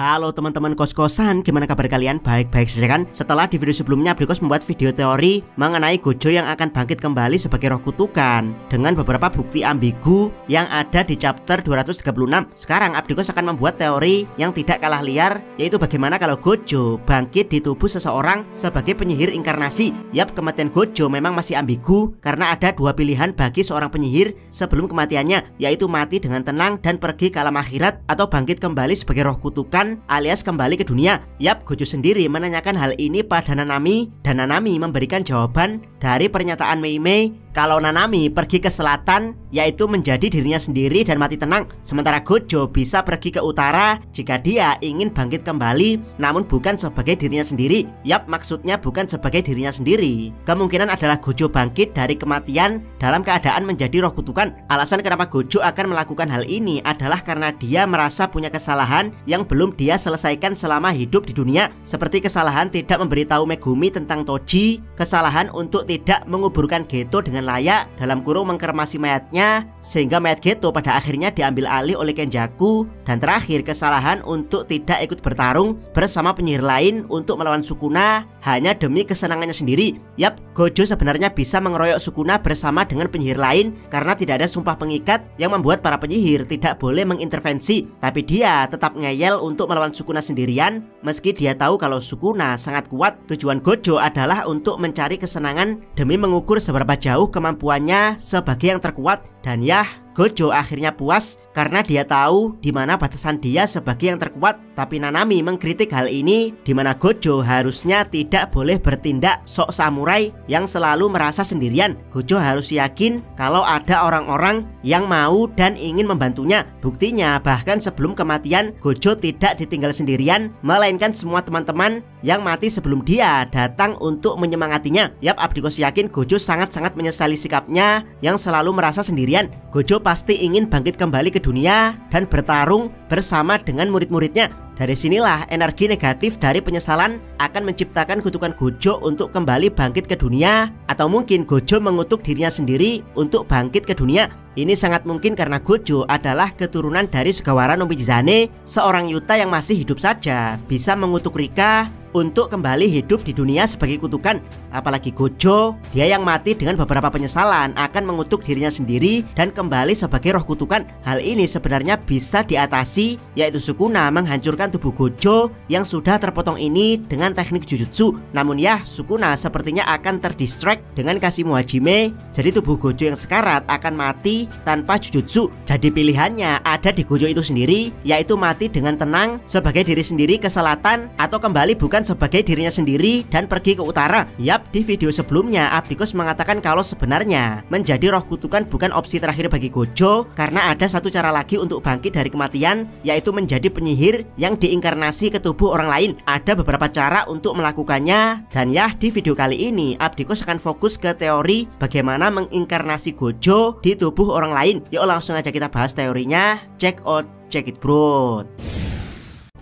Halo teman-teman kos-kosan, gimana kabar kalian? Baik-baik saja kan? Setelah di video sebelumnya Abdikos membuat video teori mengenai Gojo yang akan bangkit kembali sebagai roh kutukan dengan beberapa bukti ambigu yang ada di chapter 236. Sekarang Abdikos akan membuat teori yang tidak kalah liar, yaitu bagaimana kalau Gojo bangkit di tubuh seseorang sebagai penyihir inkarnasi. Yap, kematian Gojo memang masih ambigu karena ada dua pilihan bagi seorang penyihir sebelum kematiannya, yaitu mati dengan tenang dan pergi ke alam akhirat, atau bangkit kembali sebagai roh kutukan alias kembali ke dunia. Yap, Gojo sendiri menanyakan hal ini pada Nanami, dan Nanami memberikan jawaban dari pernyataan Mei Mei kalau Nanami pergi ke selatan, yaitu menjadi dirinya sendiri dan mati tenang. Sementara Gojo bisa pergi ke utara jika dia ingin bangkit kembali, namun bukan sebagai dirinya sendiri. Yap, maksudnya bukan sebagai dirinya sendiri. Kemungkinan adalah Gojo bangkit dari kematian dalam keadaan menjadi roh kutukan. Alasan kenapa Gojo akan melakukan hal ini adalah karena dia merasa punya kesalahan yang belum dia selesaikan selama hidup di dunia, seperti kesalahan tidak memberitahu Megumi tentang Toji, kesalahan untuk tidak menguburkan Geto dengan layak, dalam kurung mengkremasi mayatnya sehingga mayat Geto pada akhirnya diambil alih oleh Kenjaku, dan terakhir kesalahan untuk tidak ikut bertarung bersama penyihir lain untuk melawan Sukuna hanya demi kesenangannya sendiri. Yap, Gojo sebenarnya bisa mengeroyok Sukuna bersama dengan penyihir lain karena tidak ada sumpah pengikat yang membuat para penyihir tidak boleh mengintervensi, tapi dia tetap ngeyel untuk melawan Sukuna sendirian meski dia tahu kalau Sukuna sangat kuat. Tujuan Gojo adalah untuk mencari kesenangan demi mengukur seberapa jauh kemampuannya sebagai yang terkuat, dan ya, Gojo akhirnya puas karena dia tahu di mana batasan dia sebagai yang terkuat. Tapi Nanami mengkritik hal ini, di mana Gojo harusnya tidak boleh bertindak sok samurai yang selalu merasa sendirian. Gojo harus yakin kalau ada orang-orang yang mau dan ingin membantunya. Buktinya bahkan sebelum kematian Gojo tidak ditinggal sendirian, melainkan semua teman-teman yang mati sebelum dia datang untuk menyemangatinya. Yap, Abdikos yakin Gojo sangat-sangat menyesali sikapnya yang selalu merasa sendirian. Gojo pasti ingin bangkit kembali ke dunia dan bertarung bersama dengan murid-muridnya. Dari sinilah energi negatif dari penyesalan akan menciptakan kutukan Gojo untuk kembali bangkit ke dunia, atau mungkin Gojo mengutuk dirinya sendiri untuk bangkit ke dunia. Ini sangat mungkin karena Gojo adalah keturunan dari Sugawara no Michizane, seorang Yuta yang masih hidup saja bisa mengutuk Rika untuk kembali hidup di dunia sebagai kutukan. Apalagi Gojo, dia yang mati dengan beberapa penyesalan akan mengutuk dirinya sendiri dan kembali sebagai roh kutukan. Hal ini sebenarnya bisa diatasi, yaitu Sukuna menghancurkan tubuh Gojo yang sudah terpotong ini dengan teknik Jujutsu. Namun ya, Sukuna sepertinya akan terdistract dengan Kashimu Hajime, jadi tubuh Gojo yang sekarat akan mati tanpa Jujutsu. Jadi pilihannya ada di Gojo itu sendiri, yaitu mati dengan tenang sebagai diri sendiri ke selatan, atau kembali bukan sebagai dirinya sendiri dan pergi ke utara. Yap, di video sebelumnya Abdikos mengatakan kalau sebenarnya menjadi roh kutukan bukan opsi terakhir bagi Gojo, karena ada satu cara lagi untuk bangkit dari kematian, yaitu menjadi penyihir yang diinkarnasi ke tubuh orang lain. Ada beberapa cara untuk melakukannya, dan ya, di video kali ini Abdikos akan fokus ke teori bagaimana menginkarnasi Gojo di tubuh orang lain. Yuk langsung aja kita bahas teorinya. Check out, check it bro.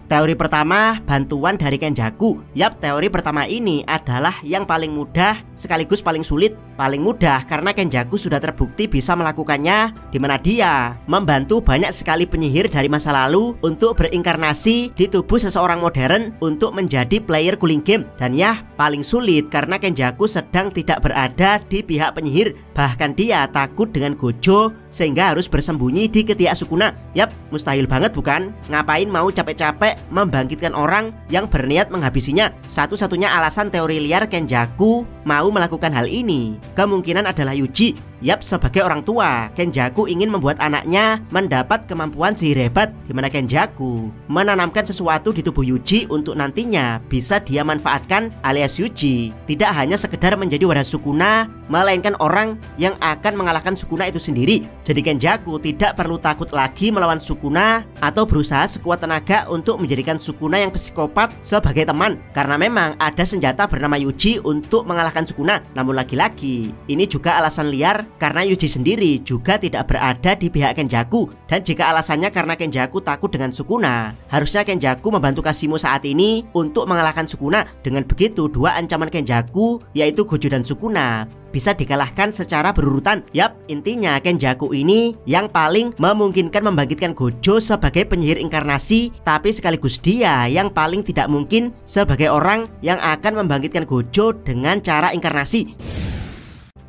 Teori pertama, bantuan dari Kenjaku. Yap, teori pertama ini adalah yang paling mudah sekaligus paling sulit. Paling mudah karena Kenjaku sudah terbukti bisa melakukannya, di mana dia membantu banyak sekali penyihir dari masa lalu untuk berinkarnasi di tubuh seseorang modern untuk menjadi player cooling game. Dan ya, paling sulit karena Kenjaku sedang tidak berada di pihak penyihir. Bahkan dia takut dengan Gojo sehingga harus bersembunyi di ketiak Sukuna. Yap, mustahil banget bukan? Ngapain mau capek-capek membangkitkan orang yang berniat menghabisinya? Satu-satunya alasan teori liar Kenjaku mau melakukan hal ini kemungkinan adalah Yuji. Yap, sebagai orang tua, Kenjaku ingin membuat anaknya mendapat kemampuan sihir hebat, di mana Kenjaku menanamkan sesuatu di tubuh Yuji untuk nantinya bisa dia manfaatkan, alias Yuji tidak hanya sekedar menjadi wadah Sukuna, melainkan orang yang akan mengalahkan Sukuna itu sendiri. Jadi Kenjaku tidak perlu takut lagi melawan Sukuna atau berusaha sekuat tenaga untuk menjadikan Sukuna yang psikopat sebagai teman, karena memang ada senjata bernama Yuji untuk mengalahkan Sukuna. Namun lagi-lagi, ini juga alasan liar karena Yuji sendiri juga tidak berada di pihak Kenjaku. Dan jika alasannya karena Kenjaku takut dengan Sukuna, harusnya Kenjaku membantu Kashimo saat ini untuk mengalahkan Sukuna. Dengan begitu, dua ancaman Kenjaku yaitu Gojo dan Sukuna bisa dikalahkan secara berurutan. Yap, intinya Kenjaku ini yang paling memungkinkan membangkitkan Gojo sebagai penyihir inkarnasi, tapi sekaligus dia yang paling tidak mungkin sebagai orang yang akan membangkitkan Gojo dengan cara inkarnasi.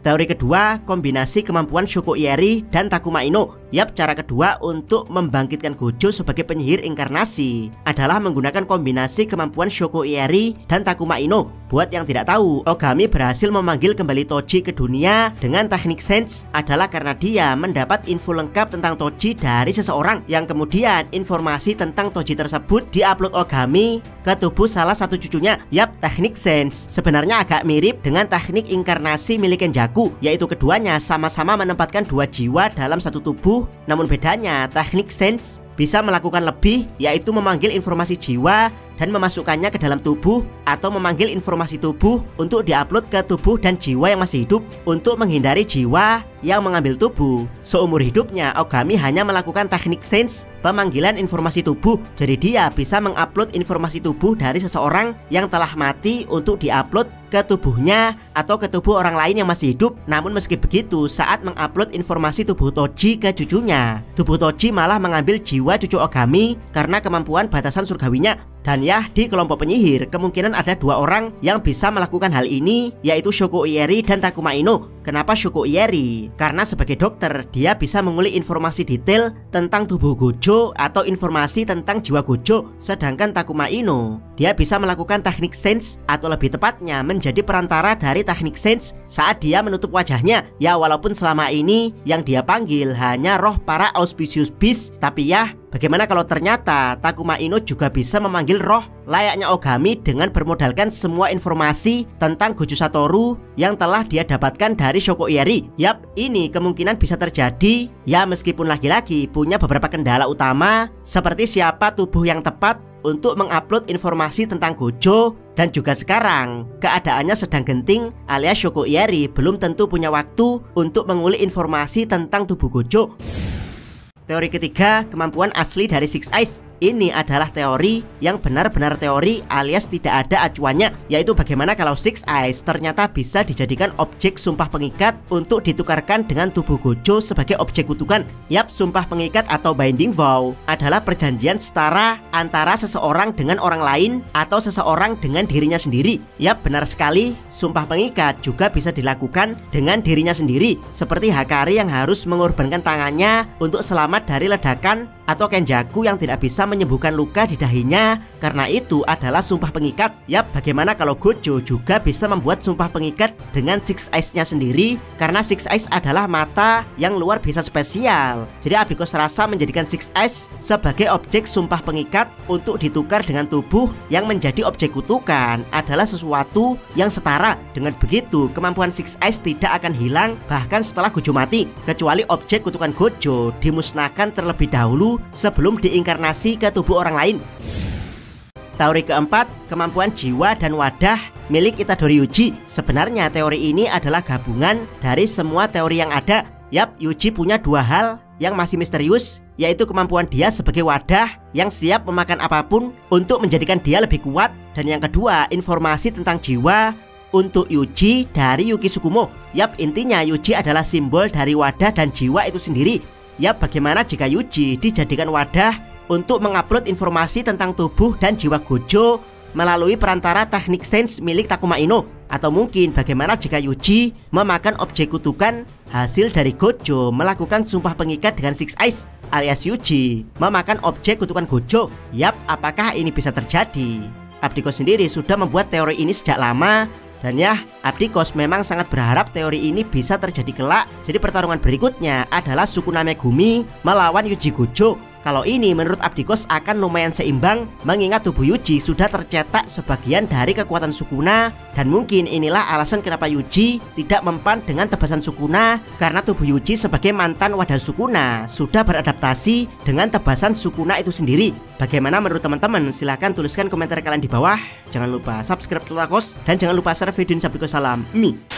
Teori kedua, kombinasi kemampuan Shoko Ieri dan Takuma Ino. Yap, cara kedua untuk membangkitkan Gojo sebagai penyihir inkarnasi adalah menggunakan kombinasi kemampuan Shoko Ieri dan Takuma Ino. Buat yang tidak tahu, Ogami berhasil memanggil kembali Toji ke dunia dengan teknik sense adalah karena dia mendapat info lengkap tentang Toji dari seseorang, yang kemudian informasi tentang Toji tersebut diupload Ogami ke tubuh salah satu cucunya. Yap, teknik sense sebenarnya agak mirip dengan teknik inkarnasi milik Kenjaku, yaitu keduanya sama-sama menempatkan dua jiwa dalam satu tubuh. Namun bedanya, teknik sense bisa melakukan lebih, yaitu memanggil informasi jiwa dan memasukkannya ke dalam tubuh, atau memanggil informasi tubuh untuk diupload ke tubuh dan jiwa yang masih hidup untuk menghindari jiwa yang mengambil tubuh. Seumur hidupnya Ogami hanya melakukan teknik sense pemanggilan informasi tubuh. Jadi dia bisa mengupload informasi tubuh dari seseorang yang telah mati untuk diupload ke tubuhnya atau ke tubuh orang lain yang masih hidup. Namun meski begitu, saat mengupload informasi tubuh Toji ke cucunya, tubuh Toji malah mengambil jiwa cucu Ogami karena kemampuan batasan surgawinya. Dan ya, di kelompok penyihir kemungkinan ada dua orang yang bisa melakukan hal ini, yaitu Shoko Ieri dan Takuma Ino. Kenapa Shoko Ieri? Karena sebagai dokter, dia bisa mengulik informasi detail tentang tubuh Gojo atau informasi tentang jiwa Gojo. Sedangkan Takuma Ino, dia bisa melakukan teknik sense, atau lebih tepatnya menjadi perantara dari teknik sense saat dia menutup wajahnya. Ya, walaupun selama ini yang dia panggil hanya roh para Auspicious Beast, tapi ya, bagaimana kalau ternyata Takuma Ino juga bisa memanggil roh layaknya Ogami dengan bermodalkan semua informasi tentang Gojo Satoru yang telah dia dapatkan dari Shoko Ieri? Yap, ini kemungkinan bisa terjadi. Ya, meskipun lagi-lagi punya beberapa kendala utama, seperti siapa tubuh yang tepat untuk mengupload informasi tentang Gojo. Dan juga sekarang keadaannya sedang genting, alias Shoko Ieri belum tentu punya waktu untuk mengulik informasi tentang tubuh Gojo. Teori ketiga, kemampuan asli dari Six Eyes. Ini adalah teori yang benar-benar teori alias tidak ada acuannya, yaitu bagaimana kalau Six Eyes ternyata bisa dijadikan objek sumpah pengikat untuk ditukarkan dengan tubuh Gojo sebagai objek kutukan. Yap, sumpah pengikat atau binding vow adalah perjanjian setara antara seseorang dengan orang lain atau seseorang dengan dirinya sendiri. Yap, benar sekali, sumpah pengikat juga bisa dilakukan dengan dirinya sendiri, seperti Hakari yang harus mengorbankan tangannya untuk selamat dari ledakan, atau Kenjaku yang tidak bisa menyembuhkan luka di dahinya karena itu adalah sumpah pengikat. Yap, bagaimana kalau Gojo juga bisa membuat sumpah pengikat dengan Six Eyes-nya sendiri, karena Six Eyes adalah mata yang luar biasa spesial. Jadi Abikos rasa menjadikan Six Eyes sebagai objek sumpah pengikat untuk ditukar dengan tubuh yang menjadi objek kutukan adalah sesuatu yang setara. Dengan begitu, kemampuan Six Eyes tidak akan hilang bahkan setelah Gojo mati, kecuali objek kutukan Gojo dimusnahkan terlebih dahulu sebelum diinkarnasi ke tubuh orang lain. Teori keempat, kemampuan jiwa dan wadah milik Itadori Yuji. Sebenarnya teori ini adalah gabungan dari semua teori yang ada. Yap, Yuji punya dua hal yang masih misterius, yaitu kemampuan dia sebagai wadah yang siap memakan apapun untuk menjadikan dia lebih kuat, dan yang kedua, informasi tentang jiwa untuk Yuji dari Yuki Tsukumo. Yap, intinya Yuji adalah simbol dari wadah dan jiwa itu sendiri. Yap, bagaimana jika Yuji dijadikan wadah untuk mengupload informasi tentang tubuh dan jiwa Gojo melalui perantara teknik sense milik Takuma Ino? Atau mungkin bagaimana jika Yuji memakan objek kutukan hasil dari Gojo melakukan sumpah pengikat dengan Six Eyes, alias Yuji memakan objek kutukan Gojo? Yap, apakah ini bisa terjadi? Abdikos sendiri sudah membuat teori ini sejak lama. Dan ya, Abdikos memang sangat berharap teori ini bisa terjadi kelak. Jadi pertarungan berikutnya adalah Sukuna Megumi melawan Yuji Gojo. Kalau ini menurut Abdikos akan lumayan seimbang, mengingat tubuh Yuji sudah tercetak sebagian dari kekuatan Sukuna. Dan mungkin inilah alasan kenapa Yuji tidak mempan dengan tebasan Sukuna, karena tubuh Yuji sebagai mantan wadah Sukuna sudah beradaptasi dengan tebasan Sukuna itu sendiri. Bagaimana menurut teman-teman? Silahkan tuliskan komentar kalian di bawah. Jangan lupa subscribe Telakos dan jangan lupa share video ini. Abdikos salam Mi.